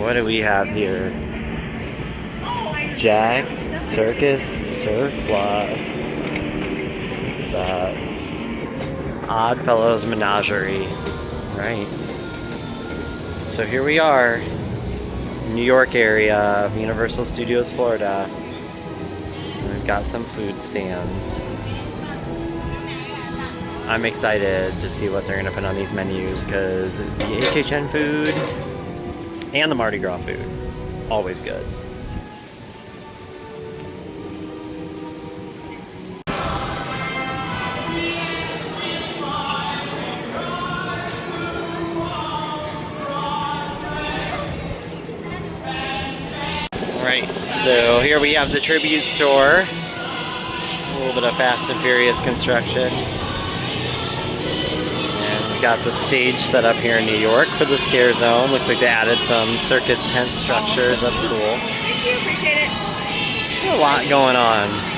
What do we have here? Jack's Circus Surplus. The Oddfellows Menagerie. Right. So here we are, New York area of Universal Studios, Florida. We've got some food stands. I'm excited to see what they're gonna put on these menus because the HHN food and the Mardi Gras food, always good. Alright, so here we have the Tribute Store. A little bit of Fast and Furious construction. Got the stage set up here in New York for the Scare Zone. Looks like they added some circus tent structures. That's cool. Thank you, appreciate it. A lot going on.